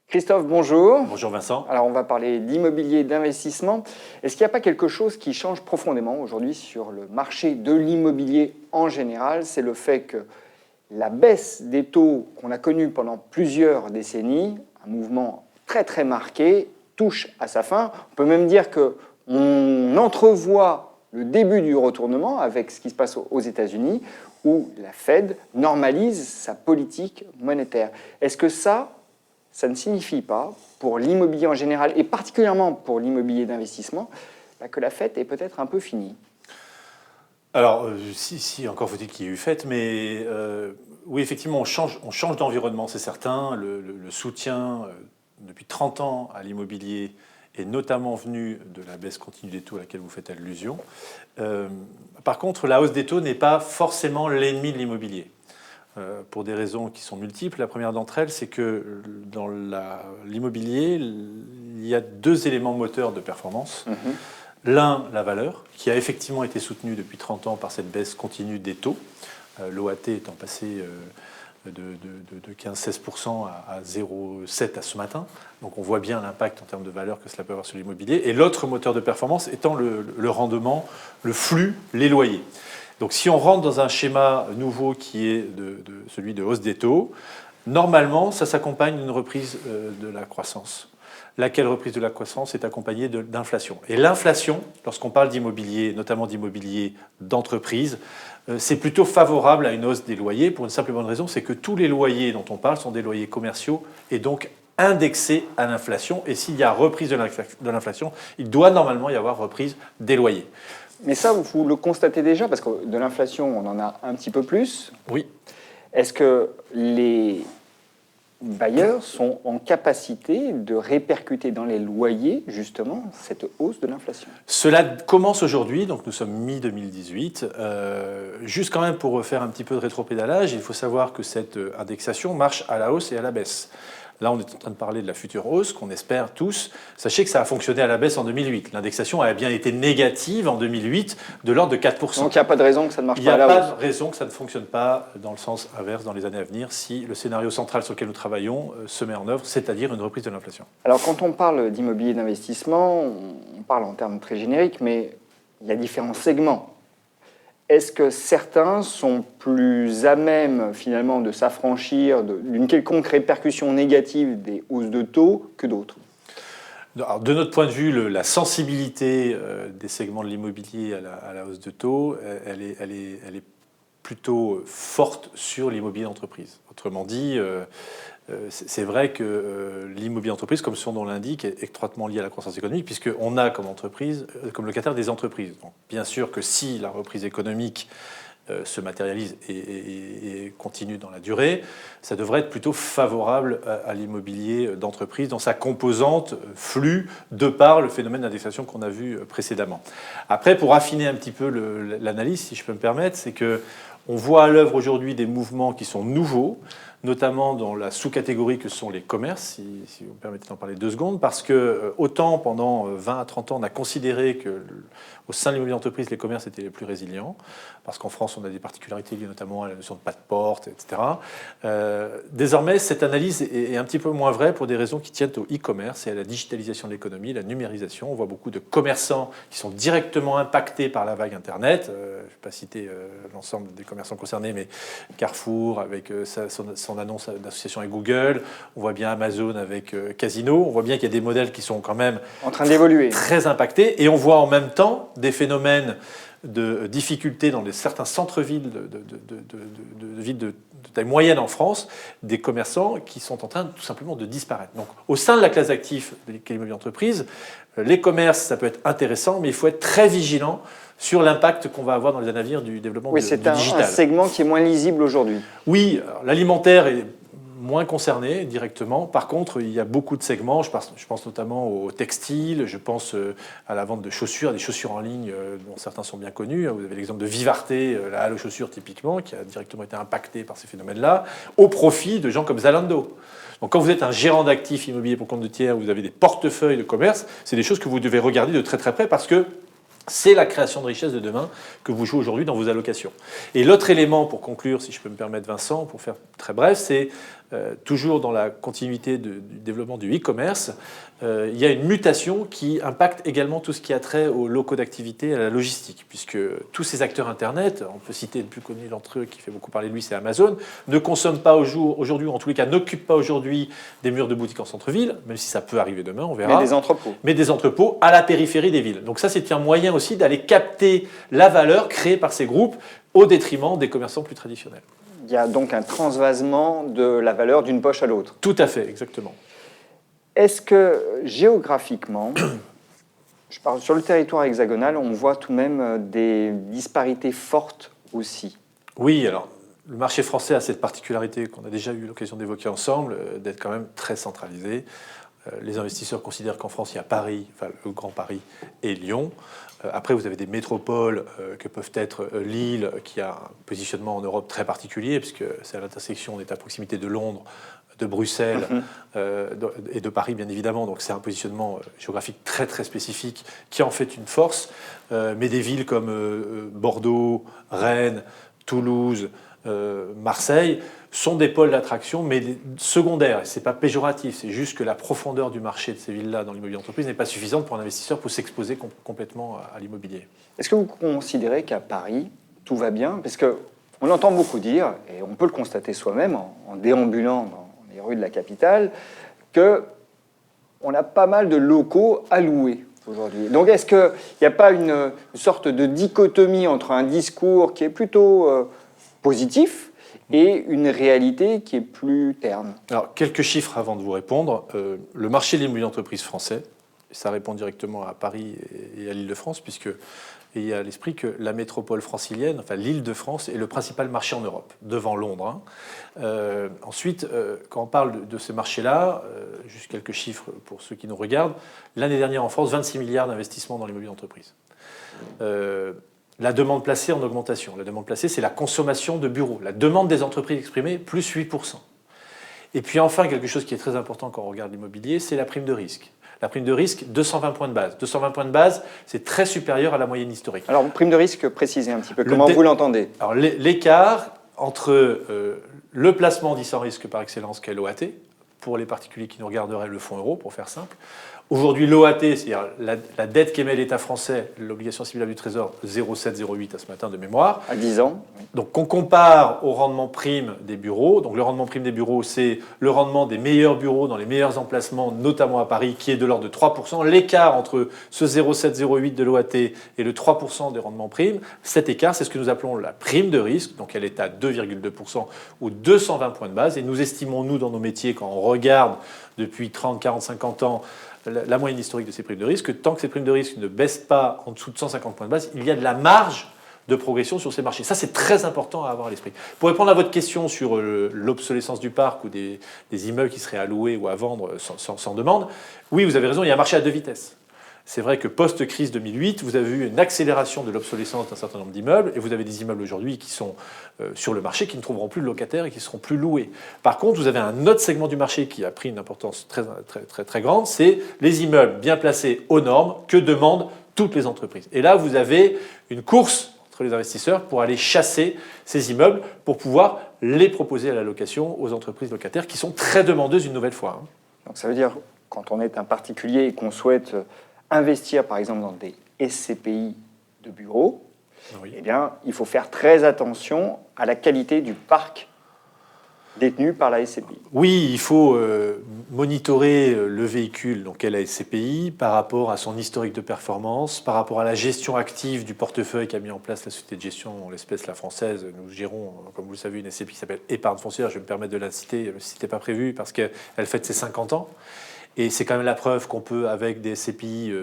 Christophe, bonjour. Bonjour Vincent. Alors on va parler d'immobilier, d'investissement. Est-ce qu'il n'y a pas quelque chose qui change profondément aujourd'hui sur le marché de l'immobilier en général? C'est le fait que la baisse des taux qu'on a connue pendant plusieurs décennies, un mouvement très très marqué, touche à sa fin. On peut même dire qu'on entrevoit le début du retournement avec ce qui se passe aux États-Unis, où la Fed normalise sa politique monétaire. Est-ce que ça ne signifie pas, pour l'immobilier en général, et particulièrement pour l'immobilier d'investissement, que la fête est peut-être un peu finie? Alors, si encore faut-il qu'il y ait eu fête, mais oui, effectivement, on change d'environnement, c'est certain. Le soutien depuis 30 ans à l'immobilier est notamment venu de la baisse continue des taux à laquelle vous faites allusion. Par contre, la hausse des taux n'est pas forcément l'ennemi de l'immobilier. Pour des raisons qui sont multiples. La première d'entre elles, c'est que dans l'immobilier, il y a deux éléments moteurs de performance. L'un, la valeur, qui a effectivement été soutenue depuis 30 ans par cette baisse continue des taux, l'OAT étant passé de 15-16% à 0,7% à ce matin. Donc on voit bien l'impact en termes de valeur que cela peut avoir sur l'immobilier. Et l'autre moteur de performance étant le rendement, le flux, les loyers. Donc si on rentre dans un schéma nouveau qui est celui de hausse des taux, normalement, ça s'accompagne d'une reprise de la croissance. Laquelle reprise de la croissance est accompagnée d'inflation. Et l'inflation, lorsqu'on parle d'immobilier, notamment d'immobilier d'entreprise, c'est plutôt favorable à une hausse des loyers pour une simple et bonne raison, c'est que tous les loyers dont on parle sont des loyers commerciaux et donc indexés à l'inflation. Et s'il y a reprise de l'inflation, il doit normalement y avoir reprise des loyers. Mais ça, vous le constatez déjà, parce que de l'inflation, on en a un petit peu plus. Oui. Est-ce que les bailleurs sont en capacité de répercuter dans les loyers, justement, cette hausse de l'inflation? Cela commence aujourd'hui, donc nous sommes mi-2018. Juste quand même pour faire un petit peu de rétropédalage, il faut savoir que cette indexation marche à la hausse et à la baisse. Là, on est en train de parler de la future hausse, qu'on espère tous. Sachez que ça a fonctionné à la baisse en 2008. L'indexation a bien été négative en 2008, de l'ordre de 4%. Donc il n'y a pas de raison que ça ne marche pas à la hausse. Il n'y a pas de raison que ça ne fonctionne pas dans le sens inverse dans les années à venir, si le scénario central sur lequel nous travaillons se met en œuvre, c'est-à-dire une reprise de l'inflation. Alors quand on parle d'immobilier d'investissement, on parle en termes très génériques, mais il y a différents segments. Est-ce que certains sont plus à même, finalement, de s'affranchir d'une quelconque répercussion négative des hausses de taux que d'autres? Alors, de notre point de vue, la sensibilité des segments de l'immobilier à la hausse de taux, elle est plutôt forte sur l'immobilier d'entreprise. Autrement dit, c'est vrai que l'immobilier d'entreprise, comme son nom l'indique, est étroitement lié à la croissance économique, puisqu'on a comme entreprise, comme locataire des entreprises. Donc, bien sûr que si la reprise économique se matérialise et continue dans la durée, ça devrait être plutôt favorable à l'immobilier d'entreprise dans sa composante flux, de par le phénomène d'indexation qu'on a vu précédemment. Après, pour affiner un petit peu l'analyse, si je peux me permettre, c'est que on voit à l'œuvre aujourd'hui des mouvements qui sont nouveaux, notamment dans la sous-catégorie que sont les commerces, si vous me permettez d'en parler 2 secondes, parce que autant pendant 20 à 30 ans, on a considéré qu'au sein de l'immobilier d'entreprise, les commerces étaient les plus résilients, parce qu'en France, on a des particularités liées notamment à la notion de pas de porte, etc. Désormais, cette analyse est un petit peu moins vraie pour des raisons qui tiennent au e-commerce et à la digitalisation de l'économie, la numérisation. On voit beaucoup de commerçants qui sont directement impactés par la vague Internet. Je ne vais pas citer l'ensemble des commerçants concernés, mais Carrefour, avec son annonce d'association avec Google, on voit bien Amazon avec Casino, on voit bien qu'il y a des modèles qui sont quand même en train d'évoluer, très impactés, et on voit en même temps des phénomènes de difficultés dans certains centres-villes de villes de taille moyenne en France, des commerçants qui sont en train tout simplement de disparaître. Donc au sein de la classe d'actifs de l'immobilier d'entreprise, les commerces, ça peut être intéressant, mais il faut être très vigilant sur l'impact qu'on va avoir dans les années à venir du développement du digital. Oui, c'est un segment qui est moins lisible aujourd'hui. Oui, l'alimentaire est moins concerné directement. Par contre, il y a beaucoup de segments. Je pense notamment au textile, je pense à la vente de chaussures, des chaussures en ligne dont certains sont bien connus. Vous avez l'exemple de Vivarté, la halle aux chaussures typiquement, qui a directement été impactée par ces phénomènes-là, au profit de gens comme Zalando. Donc quand vous êtes un gérant d'actifs immobiliers pour compte de tiers, vous avez des portefeuilles de commerce, c'est des choses que vous devez regarder de très très près parce que c'est la création de richesse de demain que vous jouez aujourd'hui dans vos allocations. Et l'autre élément, pour conclure, si je peux me permettre, Vincent, pour faire très bref, c'est toujours dans la continuité du développement du e-commerce, il y a une mutation qui impacte également tout ce qui a trait aux locaux d'activité et à la logistique, puisque tous ces acteurs Internet, on peut citer le plus connu d'entre eux qui fait beaucoup parler de lui, c'est Amazon, ne consomment pas aujourd'hui, ou en tous les cas n'occupent pas aujourd'hui des murs de boutiques en centre-ville, même si ça peut arriver demain, on verra. Mais des entrepôts. Mais des entrepôts à la périphérie des villes. Donc ça, c'est un moyen aussi d'aller capter la valeur créée par ces groupes au détriment des commerçants plus traditionnels. Il y a donc un transvasement de la valeur d'une poche à l'autre. Tout à fait, exactement. Est-ce que géographiquement, je parle sur le territoire hexagonal, on voit tout de même des disparités fortes aussi? Oui, alors le marché français a cette particularité qu'on a déjà eu l'occasion d'évoquer ensemble, d'être quand même très centralisé. Les investisseurs considèrent qu'en France, il y a Paris, enfin le Grand Paris et Lyon. Après, vous avez des métropoles que peuvent être Lille, qui a un positionnement en Europe très particulier, puisque c'est à l'intersection, on est à proximité de Londres, de Bruxelles et de Paris, bien évidemment. Donc c'est un positionnement géographique très très spécifique qui en fait une force. Mais des villes comme Bordeaux, Rennes, Toulouse, Marseille sont des pôles d'attraction, mais secondaires. Ce n'est pas péjoratif, c'est juste que la profondeur du marché de ces villes-là dans l'immobilier d'entreprise n'est pas suffisante pour un investisseur pour s'exposer complètement à l'immobilier. Est-ce que vous considérez qu'à Paris, tout va bien? Parce qu'on entend beaucoup dire, et on peut le constater soi-même en déambulant dans les rues de la capitale, qu'on a pas mal de locaux à louer aujourd'hui. Donc est-ce qu'il n'y a pas une sorte de dichotomie entre un discours qui est plutôt positif et une réalité qui est plus terne? Alors, quelques chiffres avant de vous répondre. Le marché de l'immobilier d'entreprise français, ça répond directement à Paris et à l'Île-de-France, puisque il y a à l'esprit que la métropole francilienne, enfin l'Île-de-France, est le principal marché en Europe, devant Londres. Ensuite, quand on parle de ce marché-là, juste quelques chiffres pour ceux qui nous regardent, l'année dernière en France, 26 milliards d'investissements dans l'immobilier d'entreprise. La demande placée en augmentation. La demande placée, c'est la consommation de bureaux. La demande des entreprises exprimée, plus 8%. Et puis enfin, quelque chose qui est très important quand on regarde l'immobilier, c'est la prime de risque. La prime de risque, 220 points de base. 220 points de base, c'est très supérieur à la moyenne historique. Alors, prime de risque, précisez un petit peu. Comment vous l'entendez? Alors, l'écart entre le placement dit sans risque par excellence, qu'est l'OAT, pour les particuliers qui nous regarderaient le fonds euro, pour faire simple. Aujourd'hui, l'OAT, c'est-à-dire la dette qu'émet l'État français, l'obligation assimilable du Trésor, 0,7-0,8 à ce matin de mémoire. À 10 ans. Donc, on compare au rendement prime des bureaux. Donc, le rendement prime des bureaux, c'est le rendement des meilleurs bureaux dans les meilleurs emplacements, notamment à Paris, qui est de l'ordre de 3%. L'écart entre ce 0,7-0,8 de l'OAT et le 3% des rendements primes, cet écart, c'est ce que nous appelons la prime de risque. Donc, elle est à 2,2% ou 220 points de base. Et nous estimons, nous, dans nos métiers, quand on regarde depuis 30, 40, 50 ans, la moyenne historique de ces primes de risque, tant que ces primes de risque ne baissent pas en dessous de 150 points de base, il y a de la marge de progression sur ces marchés. Ça, c'est très important à avoir à l'esprit. Pour répondre à votre question sur l'obsolescence du parc ou des immeubles qui seraient à louer ou à vendre sans demande, oui, vous avez raison, il y a un marché à deux vitesses. C'est vrai que post-crise 2008, vous avez eu une accélération de l'obsolescence d'un certain nombre d'immeubles et vous avez des immeubles aujourd'hui qui sont sur le marché qui ne trouveront plus de locataires et qui ne seront plus loués. Par contre, vous avez un autre segment du marché qui a pris une importance très, très, très, très grande, c'est les immeubles bien placés aux normes que demandent toutes les entreprises. Et là, vous avez une course entre les investisseurs pour aller chasser ces immeubles pour pouvoir les proposer à la location aux entreprises locataires qui sont très demandeuses une nouvelle fois. Donc ça veut dire, quand on est un particulier et qu'on souhaite investir par exemple dans des SCPI de bureaux, oui. Eh bien, il faut faire très attention à la qualité du parc détenu par la SCPI. Oui, il faut monitorer le véhicule, donc est la SCPI, par rapport à son historique de performance, par rapport à la gestion active du portefeuille qu'a mis en place la société de gestion, en l'espèce la française. Nous gérons, comme vous le savez, une SCPI qui s'appelle Épargne foncière. Je vais me permettre de la citer, si ce n'était pas prévu, parce qu'elle fête ses 50 ans. Et c'est quand même la preuve qu'on peut, avec des SCPI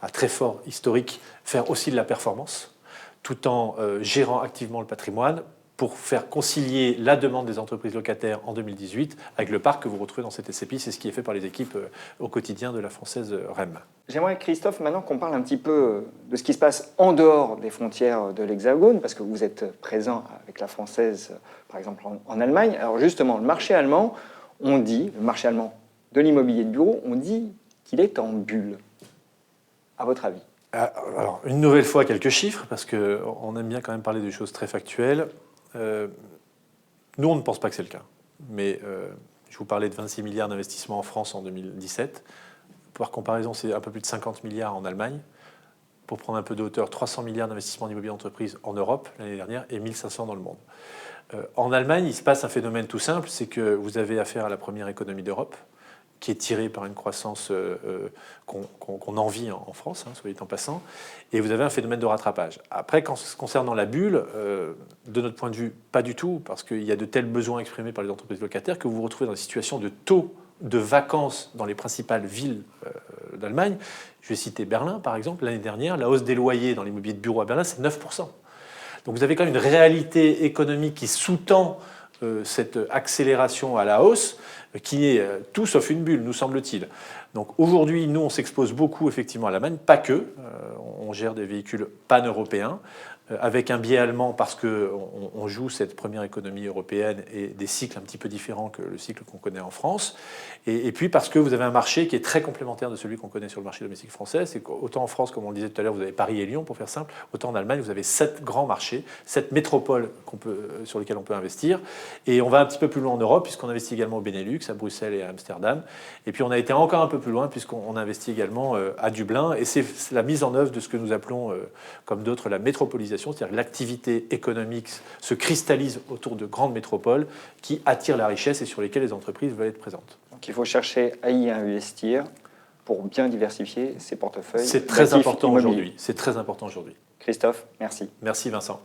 à très fort historique, faire aussi de la performance, tout en gérant activement le patrimoine pour faire concilier la demande des entreprises locataires en 2018 avec le parc que vous retrouvez dans cette SCPI. C'est ce qui est fait par les équipes au quotidien de la française REM. J'aimerais, Christophe, maintenant qu'on parle un petit peu de ce qui se passe en dehors des frontières de l'Hexagone, parce que vous êtes présent avec la française, par exemple, en Allemagne. Alors justement, le marché allemand, on dit, le marché allemand de l'immobilier de bureau, on dit qu'il est en bulle. À votre avis? Alors, une nouvelle fois, quelques chiffres, parce qu'on aime bien quand même parler de choses très factuelles. Nous, on ne pense pas que c'est le cas. Mais je vous parlais de 26 milliards d'investissements en France en 2017. Par comparaison, c'est un peu plus de 50 milliards en Allemagne. Pour prendre un peu de hauteur, 300 milliards d'investissements en immobilier d'entreprise en Europe l'année dernière et 1500 dans le monde. En Allemagne, il se passe un phénomène tout simple, c'est que vous avez affaire à la première économie d'Europe, qui est tirée par une croissance qu'on envie en France, soit dit en passant, et vous avez un phénomène de rattrapage. Après, concernant la bulle, de notre point de vue, pas du tout, parce qu'il y a de tels besoins exprimés par les entreprises locataires que vous vous retrouvez dans des situations de taux de vacances dans les principales villes d'Allemagne. Je vais citer Berlin, par exemple. L'année dernière, la hausse des loyers dans l'immobilier de bureau à Berlin, c'est 9%. Donc vous avez quand même une réalité économique qui sous-tend cette accélération à la hausse, qui est tout sauf une bulle, nous semble-t-il. Donc aujourd'hui, nous, on s'expose beaucoup effectivement à l'Allemagne, pas que. On gère des véhicules pan-européens, avec un biais allemand parce qu'on joue cette première économie européenne et des cycles un petit peu différents que le cycle qu'on connaît en France. Et puis parce que vous avez un marché qui est très complémentaire de celui qu'on connaît sur le marché domestique français. C'est qu'autant en France, comme on le disait tout à l'heure, vous avez Paris et Lyon, pour faire simple, autant en Allemagne, vous avez 7 grands marchés, 7 métropoles sur lesquelles on peut investir. Et on va un petit peu plus loin en Europe, puisqu'on investit également au Benelux, à Bruxelles et à Amsterdam. Et puis on a été encore un peu plus loin, puisqu'on investit également à Dublin. Et c'est la mise en œuvre de ce que nous appelons, comme d'autres, la métropolisation, c'est-à-dire que l'activité économique se cristallise autour de grandes métropoles qui attirent la richesse et sur lesquelles les entreprises veulent être présentes. Donc il faut chercher à y investir pour bien diversifier ses portefeuilles. C'est très important aujourd'hui. C'est très important aujourd'hui. Christophe, merci. Merci Vincent.